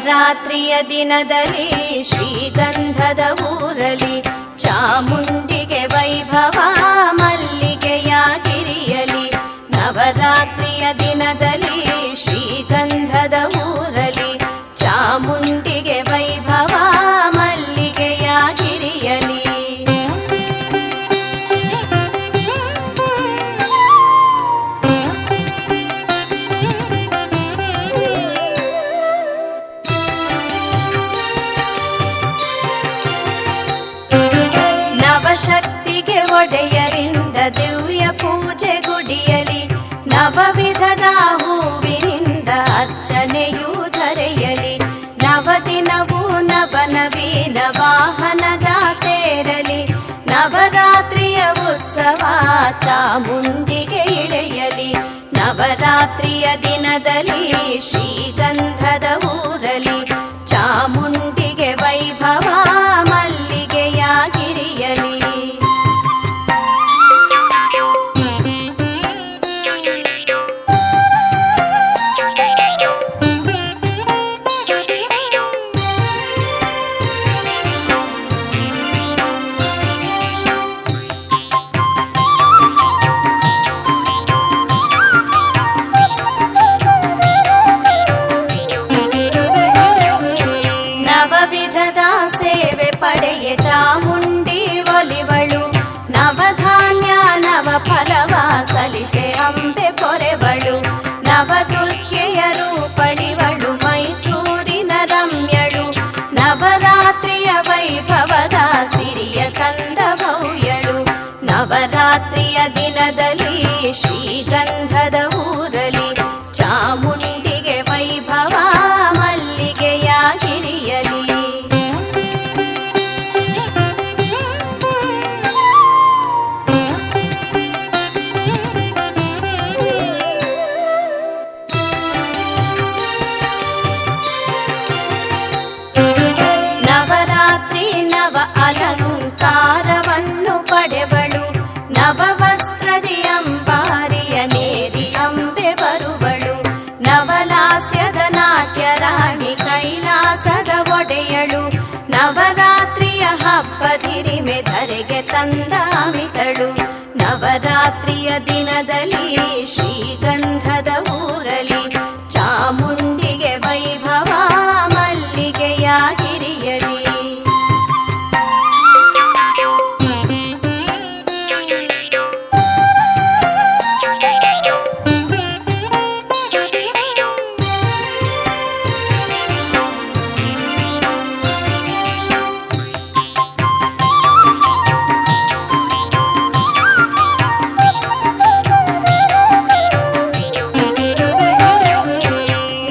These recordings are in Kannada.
ನವರಾತ್ರಿಯ ದಿನದಲ್ಲಿ ಶ್ರೀಗಂಧದ ಊರಲಿ ಚಾಮುಂಡಿಗೆ ವೈಭವ ಮಲ್ಲಿಗೆಯ ಗಿರಿಯಲಿ. ನವರಾತ್ರಿಯ ದಿನದಲ್ಲಿ ಶ್ರೀಗಂಧದ ಊರಲಿ ಚಾಮುಂಡಿಗೆ ವೈಭವ ಮಲ್ಲಿಗೆಯ ಗಿರಿಯಲಿ. ನವಶಕ್ತಿಗೆ ಒಡೆಯರಿಂದ ದಿವ್ಯ ಪೂಜೆ ಗುಡಿಯಲಿ. ನವವಿಧದ ಹೂವಿನಿಂದ ಅರ್ಚನೆಯೂ ಧರೆಯಲಿ. ನವದಿನವೂ ನವನವೀನ ವಾಹನದ ತೇರಲಿ. ನವರಾತ್ರಿಯ ಉತ್ಸವ ಚಾಮುಂಡಿಗೆ ಇಳೆಯಲಿ. ನವರಾತ್ರಿಯ ದಿನದಲ್ಲಿ ಶ್ರೀಗಂಧದ ಊರಲಿ ಚಾಮುಂಡಿಗೆ ವೈಭವ ಮಲ್ಲಿಗೆಯ ಗಿರಿಯಲಿ. ನವವಿಧದ ಸೇವೆ ಪಡೆಯ ಚಾಮುಂಡಿ ಒಲಿವಳು. ನವಧಾನ್ಯ ನವ ಫಲವ ಸಲಿಸೆ ಅಂಬೆ ಪೊರೆವಳು. ನವದುರ್ಗೆಯ ರೂಪಳಿವಳು ಮೈಸೂರಿನ ರಮ್ಯಳು. ನವರಾತ್ರಿಯ ವೈಭವದ ಸಿರಿಯ ಕಂದ ಭವ್ಯಳು. ನವರಾತ್ರಿಯ ದಿನದಲ್ಲಿ ಶ್ರೀಗಂಧದ ಊರಲಿ ಚಾಮುಂಡಿಗೆ ವೈಭವ ಮಲ್ಲಿಗೆಯ ಗಿರಿಯಲಿ. ನವರಾತ್ರಿ ನವ ಅಲಂಕಾರವನ್ನು ಪಡೆವಳು. ನವವಸ್ತ್ರದಿ ಅಂಬಾರಿಯ ನೇರಿ ಅಂಬೆ ಬರುವಳು. ನವಲಾಸ್ಯದ ನಾಟ್ಯ ರಾಣಿ ಕೈಲಾಸದ ಒಡೆಯಳು. ನವರಾತ್ರಿಯ ಹಬ್ಬದಿರಿಮೆ ಧರೆಗೆ ತಂದ ಅಮಿತಳು. ನವರಾತ್ರಿಯ ದಿನದಲ್ಲಿ ಶ್ರೀಗಂಧದ ಊರಲಿ ಚಾಮುಂಡಿಗೆ ವೈಭವ ಮಲ್ಲಿಗೆಯ ಗಿರಿಯಲಿ.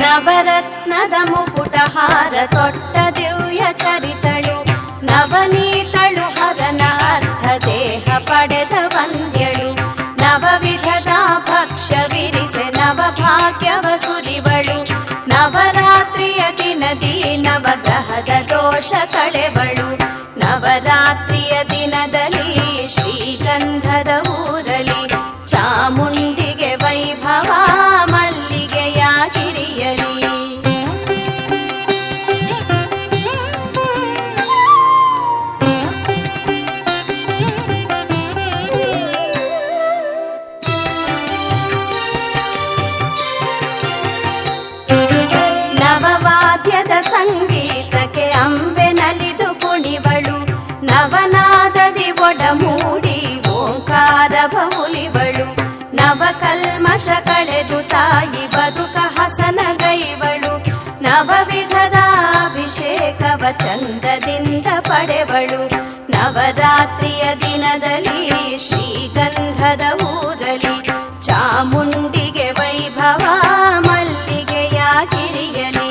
ನವರತ್ನದ ಮುಕುಟಹಾರ ತೊಟ್ಟ ದಿವ್ಯ ಚರಿತಳು. ನವನೀತಳು ಹರನ ಅರ್ಧ ದೇಹ ಪಡೆದ ವಂದ್ಯಳು. ನವವಿಧದ ಭಕ್ಷ್ಯವಿರಿಸೆ ನವಭಾಗ್ಯವ ಸುರಿವಳು. ನವರಾತ್ರಿಯ ದಿನದಿ ನವಗ್ರಹದ ದೋಷ ಕಳೆವಳು. ನವರಾತ್ರಿಯ ದಿನದಲ್ಲಿ ಶ್ರೀಗಂಧದ ಊರಲಿ ಚಾಮುಂಡಿಗೆ ವೈಭವ ಮಲ್ಲಿಗೆಯ ಗಿರಿಯಲಿ. ನವವಾದ್ಯದ ಸಂಗೀತಕ್ಕೆ ಅಂಬೆ ನಲಿದು ಕುಣಿವಳು. ನವನಾದದಿ ಒಡಮೂಡಿ ಓಂಕಾರವ ಉಲಿವಳು. ನವಕಲ್ಮಶ ಕಳೆದು ತಾಯಿ ಬದುಕ ಹಸನಗೈವಳು. ನವವಿಧದ ಅಭಿಷೇಕವ ಚಂದದಿಂದ ಪಡೆವಳು. ನವರಾತ್ರಿಯ ದಿನದಲ್ಲಿ ಶ್ರೀಗಂಧದ ಊರಲಿ ಚಾಮುಂಡಿಗೆ ವೈಭವ ಮಲ್ಲಿಗೆಯ ಗಿರಿಯಲಿ.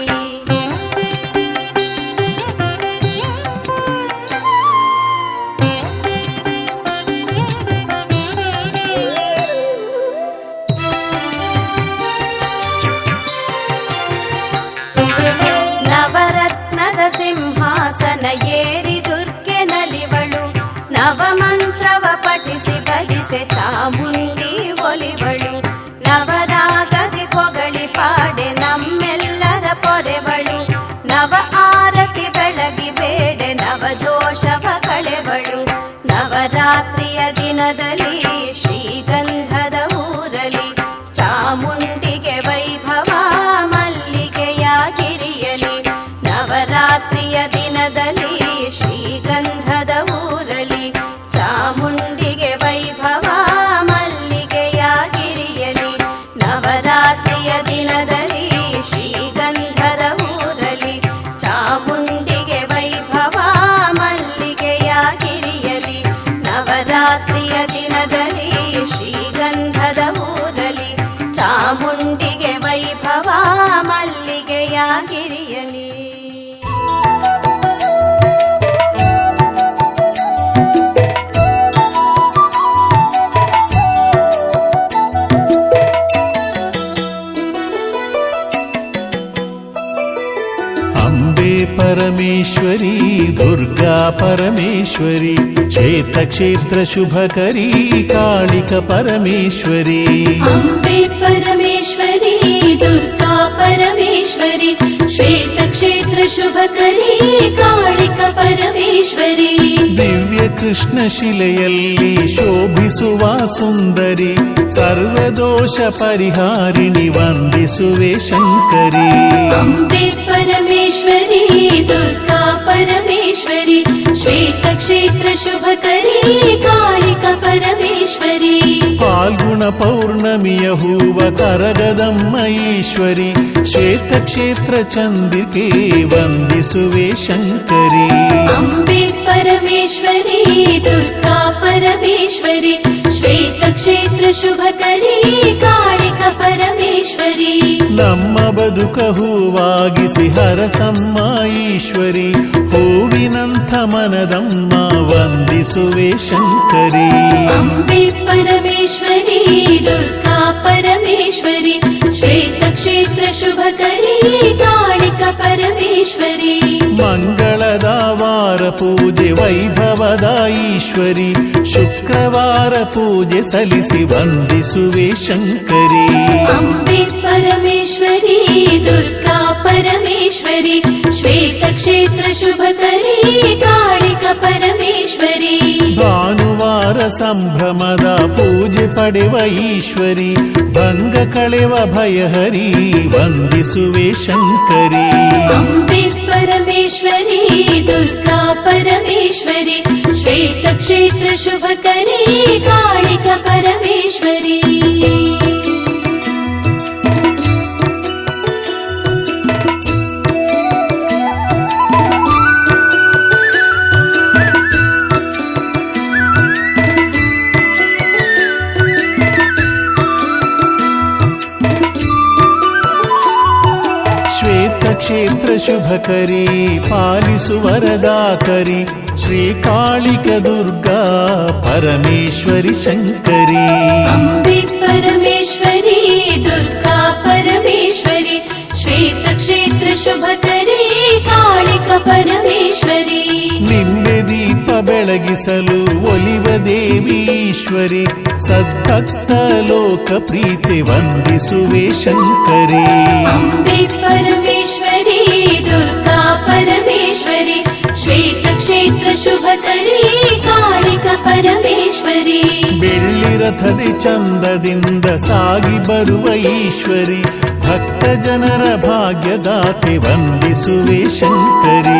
ನವರತ್ನದ ಸಿಂಹಾಸನ ಏರಿ ದುರ್ಗೆ ನಲಿವಳು. ನವಮಂತ್ರವ ಪಠಿಸಿ ಭಜಿಸೆ ಚಾಮುಂಡಿ ಒಲಿವಳು. ನವರಾಗದಿ ಪೊಗಳಿ ಪಾಡೆ ನಮ್ಮೆಲ್ಲರ ಪೊರೆವಳು. ದಿನದಲ್ಲಿ ಶ್ರೀಗಂಧದ ಊರಲಿ ಚಾಮುಂಡಿಗೆ ವೈಭವ ಮಲ್ಲಿಗೆಯ ಗಿರಿಯಲಿ ನವರಾತ್ರಿಯ ದಿನದಲ್ಲಿ ಶ್ರೀಗಂಧದ ಊರಲಿ ಚಾಮುಂಡಿಗೆ ವೈಭವ ಮಲ್ಲಿಗೆಯ ಗಿರಿಯಲಿ ನವರಾತ್ರಿಯ ದಿನದಲ್ಲಿ ಶ್ರೀಗಂಧದ ಊರಲಿ ಚಾಮುಂಡಿಗೆ ವೈಭವ ಮಲ್ಲಿಗೆಯ ಗಿರಿಯಲಿ ನವರಾತ್ರಿಯ ದಿನದಲ್ಲಿ ಶ್ರೀಗಂಧದ ಊರಲಿ ಚಾಮುಂಡಿಗೆ ವೈಭವ ಮಲ್ಲಿಗೆಯ ಗಿರಿಯಲಿ. परमेश्वरी दुर्गा परमेश्वरी श्वेतक्षेत्र शुभकरी कालिक परमेश्वरी अम्बे परमेश्वरी दुर्गा परमेश्वरी श्वेतक्षेत्र शुभकरी कालिक परमेश्वरी दिव्य कृष्ण शिಲೆಯಲ್ಲಿ ಶೋಭಿಸುವ ಸುಂದರಿ ಸರ್ವದೋಷ ಪರಿಹಾರಿಣಿ ವಂದಿಸುವೆ ಶಂಕರಿ अम्बे परमेश्वरी दुर्गा परमेश्वरी श्वेतक्षेत्र शुभकरी कालिक परमेश्वरी ಪಾಲ್ಗುಣ ಪೌರ್ಣಮಿಯ ಹೂವ ಕರಗದಮ್ಮ ಈಶ್ವರಿ ಶ್ವೇತಕ್ಷೇತ್ರ ಚಂದಿಕೆ ವಂದಿಸುವೆ ಶಂಕರಿ अम्बे परमेश्वरी दुर्गा परमेश्वरी श्वेतक्षेत्र शुभकरी कालिक परमेश्वरी ನಮ್ಮ ಬದುಕ ಹೂವಾಗಿಸಿ ಹರಸಮ್ಮ ಈಶ್ವರಿ ಹೂವಿನಂಥ ಮನದಮ್ಮ ವಂದಿಸುವೆ ಶಂಕರಿ अम्बे परमेश्वरी दुर्गा परमेश्वरी श्वेतक्षेत्र शुभकरी कालिक परमेश्वरी ಮಂಗಳದ ವಾರ ಪೂಜೆ ವೈಭವದ ಈಶ್ವರಿ ಶುಕ್ರವಾರ ಪೂಜೆ ಸಲ್ಲಿಸಿ ವಂದಿಸುವೆ ಶಂಕರಿ अम्बे परमेश्वरी दुर्गा परमेश्वरी श्वेतक्षेत्र शुभकरी कालिक परमेश्वरी ಭಾನುವಾರ ಸಂಭ್ರಮದ ಪೂಜೆ ಪಡೆವ ಈಶ್ವರಿ ಭಂಗ ಕಳೆವ ಭಯಹರಿ ವಂದಿಸುವೆ ಶಂಕರಿ अम्बे परमेश्वरी दुर्गा परमेश्वरी श्वेतक्षेत्र शुभकरी कालिक परमेश्वरी ಕ್ಷೇತ್ರ ಶುಭಕರಿ ಪಾಲಿಸು ವರದಾಕರಿ ಶ್ರೀಕಾಳಿಕ ದುರ್ಗಾ ಪರಮೇಶ್ವರಿ ಶಂಕರಿ अम्बे परमेश्वरी दुर्गा परमेश्वरी श्वेतक्षेत्र शुभकरी कालिक परमेश्वरी ನಿಂಬೆ ದೀಪ ಬೆಳಗಿಸಲು ಒಲಿವ ದೇವಿ ಈಶ್ವರಿ ಸದ್ಭಕ್ತ ಲೋಕ ಪ್ರೀತಿ ವಂದಿಸುವೆ ಶಂಕರಿ अम्बे परमेश्वरी दुर्गा परमेश्वರಿ श्वेतक्षेत्र शुभकरी कालिक परमेश्वरी ಬೆಳ್ಳಿ ರಥದಿ ಚಂದದಿಂದ ಸಾಗಿ ಬರುವ ಈಶ್ವರಿ ಭಕ್ತ ಜನರ ಭಾಗ್ಯದಾತೆ ವಂದಿಸುವೆ ಶಂಕರಿ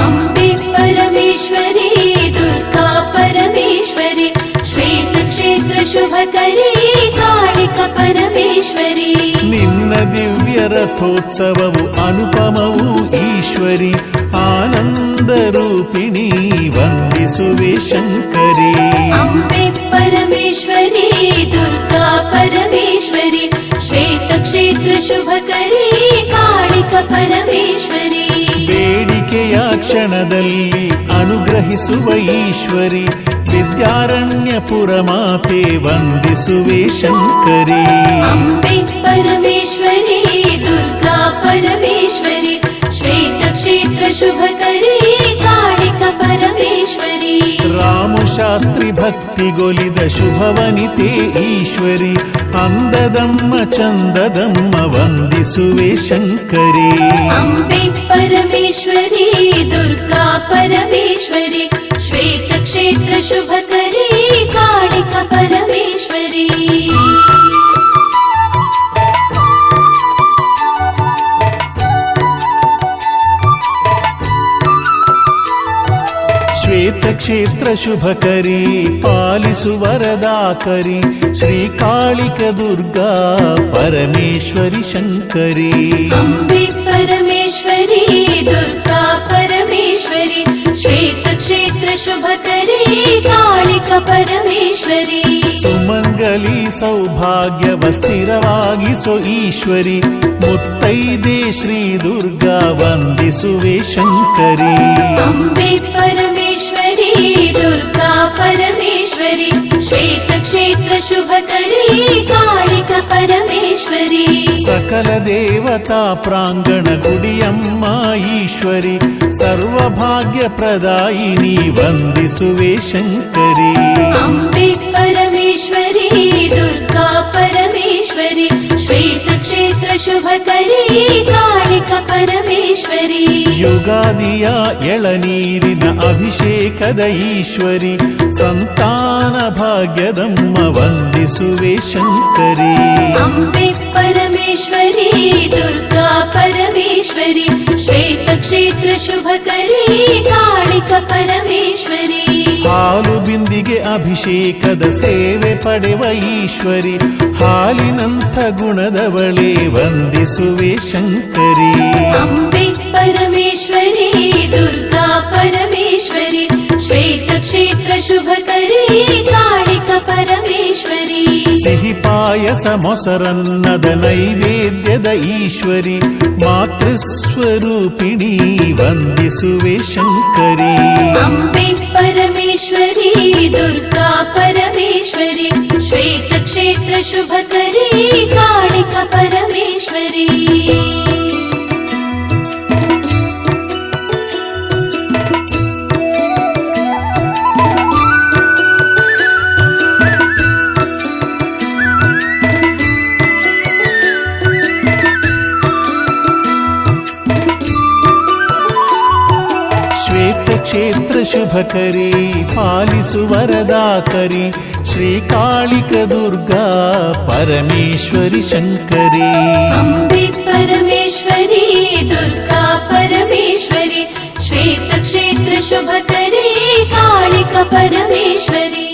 अम्बे परमेश्वरी दुर्गा परमेश्वरी श्वेतक्षेत्र शुभकरी कालिक परमेश्वरी ನಿನ್ನ ದಿವ್ಯ ರಥೋತ್ಸವವು ಅನುಪಮವು ಈಶ್ವರಿ ಆನಂದ ರೂಪಿಣಿ ವಂದಿಸುವೆ ಶಂಕರಿ अम्बे परमेश्वरी दुर्गा परमेश्वरी श्वेतक्षेत्र शुभकरी कालिक परमेश्वरी ಬೇಡಿಕೆಯ ಕ್ಷಣದಲ್ಲಿ ಅನುಗ್ರಹಿಸುವ ಈಶ್ವರಿ ವಿದ್ಯಾರಣ್ಯಪುರ ಮಾತೆ ವಂದಿಸುವೆ ಶಂಕರಿ अम्बे परमेश्वरी दुर्गा परमेश्वरी श्वेतक्षेत्र शुभकरी कालिक परमेश्वरी ರಾಮಶಾಸ್ತ್ರಿ ಭಕ್ತಿಗೊಲಿದ ಶುಭವನಿತೆ ಈಶ್ವರಿ ಅಂದದಮ್ಮ ಚಂದದಮ್ಮ ವಂದಿಸುವೆ ಶಂಕರಿ अम्बे परमेश्वरी दुर्गा परमेश्वरी श्वेत श्वेतक्षेत्र शुभकरी कालिका परमेश्वरी ಶ್ವೇತಕ್ಷೇತ್ರ ಶುಭಕರಿ ಪಾಲಿಸು ವರದಾಕರಿ ಶ್ರೀಕಾಳಿಕ ದುರ್ಗಾ ಪರಮೇಶ್ವರಿ ಶಂಕರಿ ಅಂಬೆ ಪರಮೇಶ್ವರಿ ದುರ್ಗಾ ಪರಮೇಶ್ವರಿ ಶ್ವೇತಕ್ಷೇತ್ರ ಶುಭಕರಿ ಕಾಳಿಕಾ ಪರಮೇಶ್ವರಿ ಸುಮಂಗಲಿ ಸೌಭಾಗ್ಯವ ಸ್ಥಿರವಾಗಿಸೋ ಈಶ್ವರಿ ಮುತ್ತೈದೆ ಶ್ರೀ ದುರ್ಗಾ ವಂದಿಸುವೆ ಶಂಕರಿ ಅಂಬೆ ಪರಮೇಶ್ವರಿ ದುರ್ಗಾ ಪರಮೇಶ್ವರಿ ಶ್ವೇತಕ್ಷೇತ್ರ ಶುಭಕರಿ ಕಾಳಿಕಾ ಪರಮೇಶ್ವರಿ ಸಕಲ ದೇವತಾ ಪ್ರಾಂಗಣ ಗುಡಿಯಮ್ಮ ಈಶ್ವರಿ ಸರ್ವಭಾಗ್ಯ ಪ್ರದಾಯಿನಿ ವಂದಿಸುವೆ ಶಂಕರಿ ಅಂಬೆ ಪರಮೇಶ್ವರಿ ದುರ್ಗಾ ಪರಮೇಶ್ವರಿ ಶ್ವೇತಕ್ಷೇತ್ರ ಶುಭಕರಿ ಕಾಳಿಕಾ ಪರಮೇಶ್ವರಿ ಯುಗಾದಿಯ ಎಳನೀರಿನ ಅಭಿಷೇಕದ ಈಶ್ವರಿ ಸಂತಾನ ಭಾಗ್ಯದಮ್ಮ ವಂದಿಸುವೆ ಶಂಕರಿ ಅಂಬೆ ಪರಮೇಶ್ವರಿ ದುರ್ಗಾ ಪರಮೇಶ್ವರಿ ಶ್ವೇತಕ್ಷೇತ್ರ ಶುಭಕರಿ ಕಾಳಿಕಾ ಪರಮೇಶ್ವರಿ ಹಾಲು ಬಿಂದಿಗೆ ಅಭಿಷೇಕದ ಸೇವೆ ಪಡೆವ ಈಶ್ವರಿ ಹಾಲಿನಂಥ ಗುಣದವಳೇ ವಂದಿಸುವೆ ಶಂಕರಿ ಅಂಬೆ ಪರಮೇಶ್ವರಿ ದುರ್ಗಾ ಪರಮೇಶ್ವರಿ ಶ್ವೇತಕ್ಷೇತ್ರ ಶುಭಕರಿ ಕಾಳಿಕಾ ಪರಮೇಶ್ವರಿ ಸಿಹಿ ಪಾಯಸ ಮೊಸರನ್ನದ ನೈವೇದ್ಯದ ಈಶ್ವರಿ ಮಾತೃಸ್ವರೂಪಿಣಿ ವಂದಿಸುವೆ ಶಂಕರಿ ಅಂಬೆ ಪರಮೇಶ್ವರಿ ದುರ್ಗಾ ಪರಮೇಶ್ವರಿ ಶ್ವೇತಕ್ಷೇತ್ರ ಶುಭಕರಿ ಕಾಳಿಕಾ ಪರಮೇಶ್ವರಿ ಕ್ಷೇತ್ರ ಶುಭಕರಿ ಪಾಲಿಸು ವರದಾಕರಿ ಶ್ರೀಕಾಳಿಕ ದುರ್ಗಾ ಪರಮೇಶ್ವರಿ ಶಂಕರಿ ಅಂಬೆ ಪರಮೇಶ್ವರಿ ದುರ್ಗಾ ಪರಮೇಶ್ವರಿ ಶ್ವೇತಕ್ಷೇತ್ರ ಶುಭಕರಿ ಕಾಳಿಕಾ ಪರಮೇಶ್ವರಿ